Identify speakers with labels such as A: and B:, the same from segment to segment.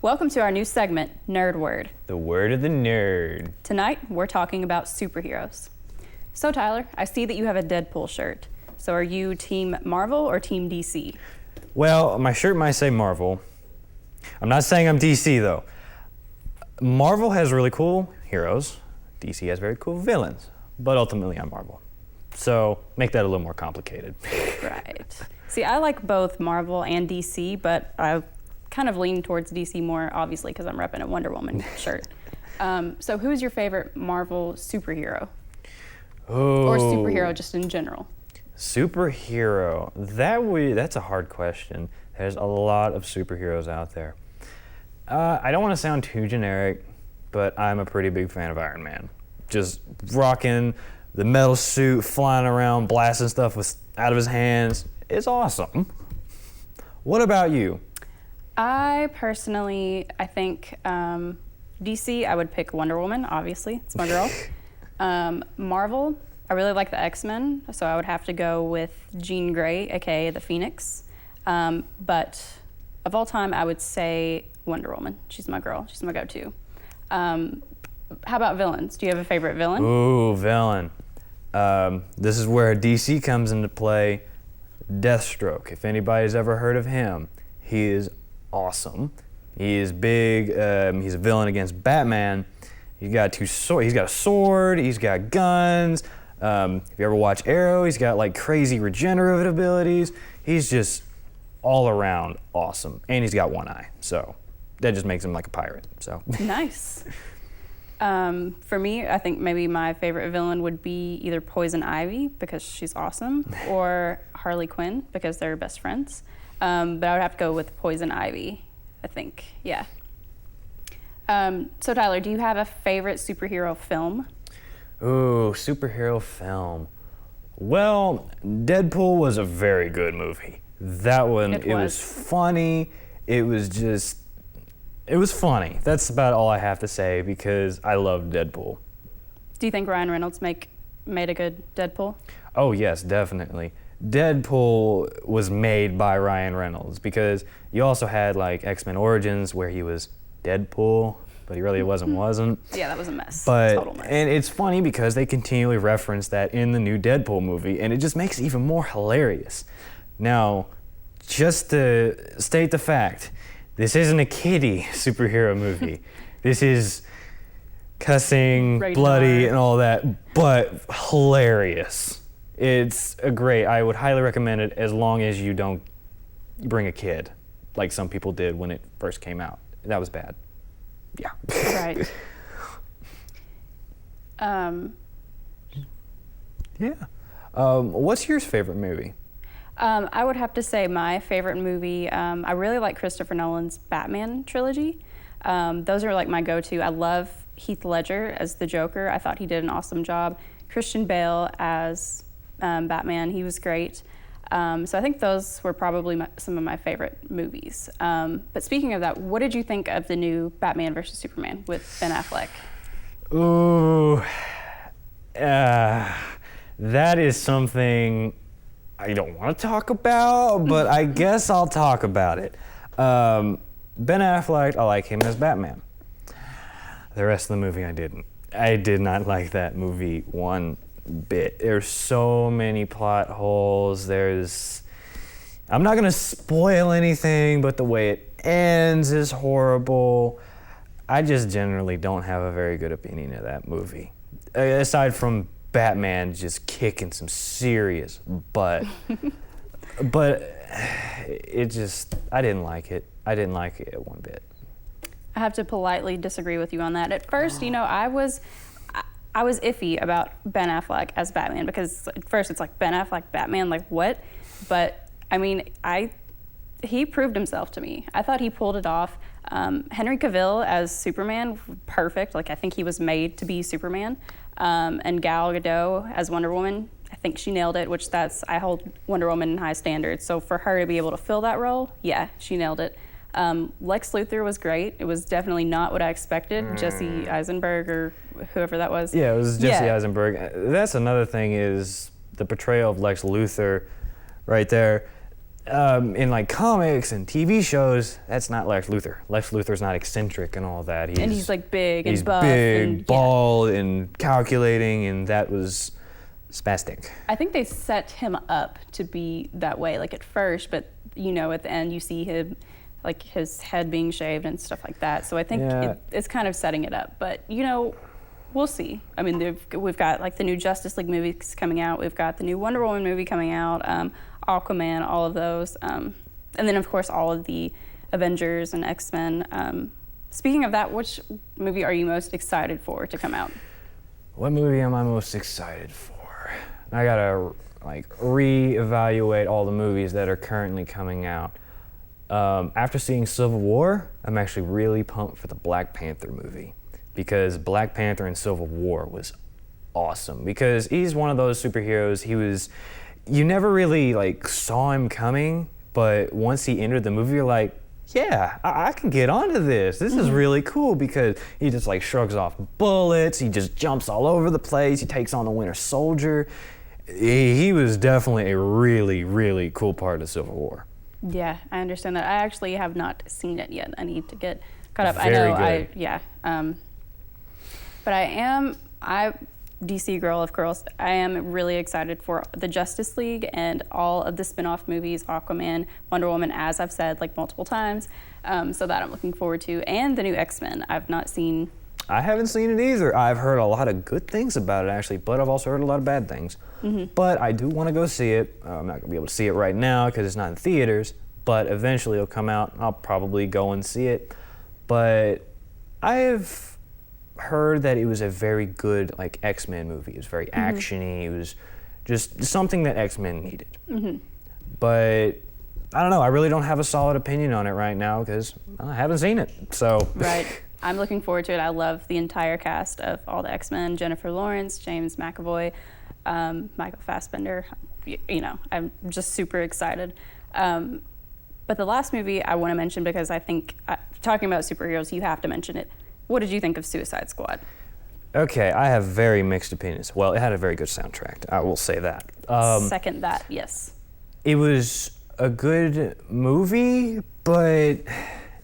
A: Welcome to our new segment, Nerd Word.
B: The word of the nerd.
A: Tonight, we're talking about superheroes. So Tyler, I see that you have a Deadpool shirt. So are you Team Marvel or Team DC?
B: Well, my shirt might say Marvel. I'm not saying I'm DC though. Marvel has really cool heroes. DC has very cool villains. But ultimately, I'm Marvel. So make that a little more complicated.
A: Right. See, I like both Marvel and DC, but I kind of lean towards DC more, obviously, because I'm repping a Wonder Woman shirt. So who's your favorite Marvel superhero?
B: Oh.
A: Or superhero just in general?
B: Superhero. That's a hard question. There's a lot of superheroes out there. I don't want to sound too generic, but I'm a pretty big fan of Iron Man. Just rocking the metal suit, flying around, blasting stuff out of his hands. It's awesome. What about you?
A: I think DC, I would pick Wonder Woman, obviously, it's my girl. Marvel, I really like the X-Men, so I would have to go with Jean Grey, aka the Phoenix. But of all time, I would say Wonder Woman. She's my girl, she's my go-to. How about villains? Do you have a favorite villain?
B: Ooh, villain. This is where DC comes into play. Deathstroke, if anybody's ever heard of him, he is awesome. He is big. He's a villain against Batman. He's got a sword. He's got guns. If you ever watch Arrow, he's got like crazy regenerative abilities. He's just all around awesome, and he's got one eye. So that just makes him like a pirate. So
A: nice. For me, I think maybe my favorite villain would be either Poison Ivy because she's awesome, or Harley Quinn because they're best friends. But I would have to go with Poison Ivy, I think, yeah. So Tyler, do you have a favorite superhero film?
B: Ooh, superhero film. Well, Deadpool was a very good movie. That one, it was funny. It was funny. That's about all I have to say because I love Deadpool.
A: Do you think Ryan Reynolds made a good Deadpool?
B: Oh yes, definitely. Deadpool was made by Ryan Reynolds because you also had like X-Men Origins where he was Deadpool, but he really wasn't.
A: Yeah, that was a mess.
B: Total mess. And it's funny because they continually reference that in the new Deadpool movie, and it just makes it even more hilarious. Now, just to state the fact, this isn't a kiddie superhero movie. This is cussing, bloody, and all that, but hilarious. It's I would highly recommend it as long as you don't bring a kid, like some people did when it first came out. That was bad. Yeah.
A: Right.
B: Yeah. What's your favorite movie?
A: I would have to say my favorite movie, I really like Christopher Nolan's Batman trilogy. Those are like my go-to. I love Heath Ledger as the Joker. I thought he did an awesome job. Christian Bale as Batman, he was great. So I think those were probably some of my favorite movies. But speaking of that, what did you think of the new Batman vs. Superman with Ben Affleck?
B: Ooh, that is something I don't want to talk about, but I guess I'll talk about it. Ben Affleck, I like him as Batman. The rest of the movie, I didn't. I did not like that movie one bit. There's so many plot holes. I'm not gonna spoil anything, but the way it ends is horrible. I just generally don't have a very good opinion of that movie. Aside from Batman just kicking some serious butt. But I didn't like it. I didn't like it one bit.
A: I have to politely disagree with you on that. At first, I was iffy about Ben Affleck as Batman because at first it's like, Ben Affleck, Batman, like what? But I mean, he proved himself to me. I thought he pulled it off. Henry Cavill as Superman, perfect. Like I think he was made to be Superman. And Gal Gadot as Wonder Woman, I think she nailed it, I hold Wonder Woman in high standards. So for her to be able to fill that role, yeah, she nailed it. Lex Luthor was great. It was definitely not what I expected. Jesse Eisenberg or whoever that was.
B: Yeah, it was Jesse
A: Yeah.
B: Eisenberg. That's another thing is the portrayal of Lex Luthor right there. In like comics and TV shows, that's not Lex Luthor. Lex Luthor's not eccentric and all that.
A: And he's like big and
B: he's
A: buff.
B: big,
A: and, yeah.
B: bald, and calculating, and that was spastic.
A: I think they set him up to be that way, like at first, but you know, at the end you see him, like his head being shaved and stuff like that. So I think
B: Yeah.
A: it's kind of setting it up. But you know, we'll see. I mean, we've got like the new Justice League movies coming out. We've got the new Wonder Woman movie coming out. Aquaman, all of those, and then of course all of the Avengers and X-Men. Speaking of that, which movie are you most excited for to come out?
B: What movie am I most excited for? I gotta like reevaluate all the movies that are currently coming out. After seeing Civil War, I'm actually really pumped for the Black Panther movie because Black Panther in Civil War was awesome because he's one of those superheroes. You never really like saw him coming, but once he entered the movie, you're like, yeah, I can get onto this. This is really cool because he just like shrugs off bullets. He just jumps all over the place. He takes on the Winter Soldier. He was definitely a really, really cool part of Civil War.
A: Yeah, I understand that. I actually have not seen it yet. I need to get caught up.
B: Very
A: I know.
B: good.
A: But I DC girl of course. I am really excited for the Justice League and all of the spin-off movies, Aquaman, Wonder Woman, as I've said like multiple times. So that I'm looking forward to, and the new X-Men. I've not seen.
B: I haven't seen it either. I've heard a lot of good things about it actually, but I've also heard a lot of bad things. But I do want to go see it. I'm not gonna be able to see it right now because it's not in theaters, but eventually it'll come out. I'll probably go and see it. But I've heard that it was a very good like X-Men movie. It was very actiony. It was just something that X-Men needed. But I don't know. I really don't have a solid opinion on it right now because I haven't seen it. So
A: Right. I'm looking forward to it. I love the entire cast of all the X-Men: Jennifer Lawrence, James McAvoy, Michael Fassbender. You know, I'm just super excited. But the last movie I want to mention because I think talking about superheroes, you have to mention it. What did you think of Suicide Squad?
B: Okay, I have very mixed opinions. Well, it had a very good soundtrack. I will say that.
A: Second that, yes.
B: It was a good movie, but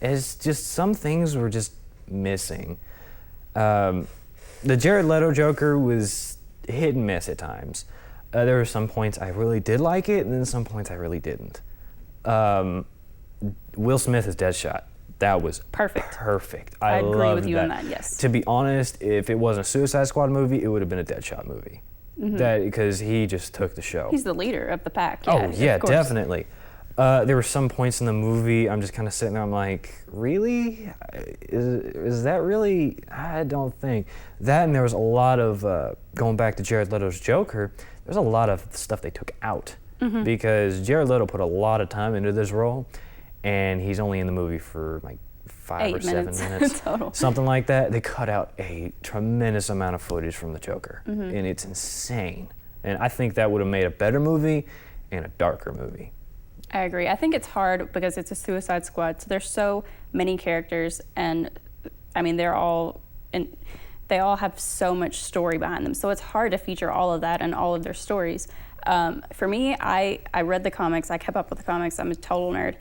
B: it's just some things were just missing. The Jared Leto Joker was hit and miss at times. There were some points I really did like it, and then some points I really didn't. Will Smith as Deadshot. That was
A: perfect.
B: I
A: agree with you
B: that.
A: on that, yes.
B: To be honest, if it wasn't a Suicide Squad movie, it would have been a Deadshot movie. That because he just took the show.
A: He's the leader of the pack. Yeah,
B: Oh yeah,
A: of course.
B: definitely. There were some points in the movie I'm just kind of sitting there. I'm like, really? Is that really? I don't think that. And there was a lot of going back to Jared Leto's Joker. There's a lot of stuff they took out because Jared Leto put a lot of time into this role, and he's only in the movie for like 5
A: 8
B: or 7
A: minutes
B: minutes,
A: total.
B: something like that. They cut out a tremendous amount of footage from the Joker, and it's insane. And I think that would have made a better movie and a darker movie.
A: I agree. I think it's hard because it's a Suicide Squad, so there's so many characters, and I mean they all have so much story behind them. So it's hard to feature all of that and all of their stories. For me, I read the comics. I kept up with the comics. I'm a total nerd,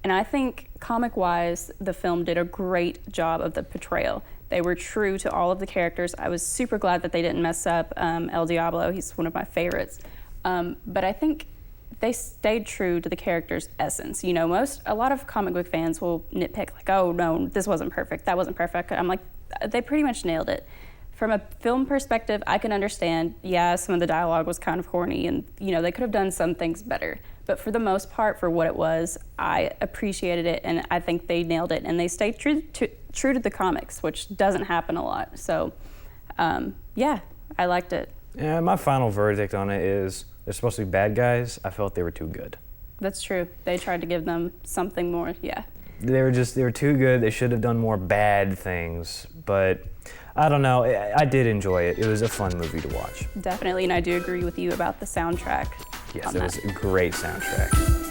A: and I think comic-wise, the film did a great job of the portrayal. They were true to all of the characters. I was super glad that they didn't mess up El Diablo. He's one of my favorites, but I think they stayed true to the character's essence. You know, a lot of comic book fans will nitpick like, oh no, this wasn't perfect, that wasn't perfect. I'm like, they pretty much nailed it. From a film perspective, I can understand, yeah, some of the dialogue was kind of corny and, you know, they could have done some things better. But for the most part, for what it was, I appreciated it and I think they nailed it. And they stayed true to the comics, which doesn't happen a lot. So, yeah, I liked it.
B: Yeah, my final verdict on it is they're supposed to be bad guys. I felt they were too good.
A: That's true. They tried to give them something more, yeah.
B: They were too good. They should have done more bad things. But I don't know. I did enjoy it. It was a fun movie to watch.
A: Definitely, and I do agree with you about the soundtrack.
B: Yes,
A: on
B: it
A: that.
B: was a great soundtrack.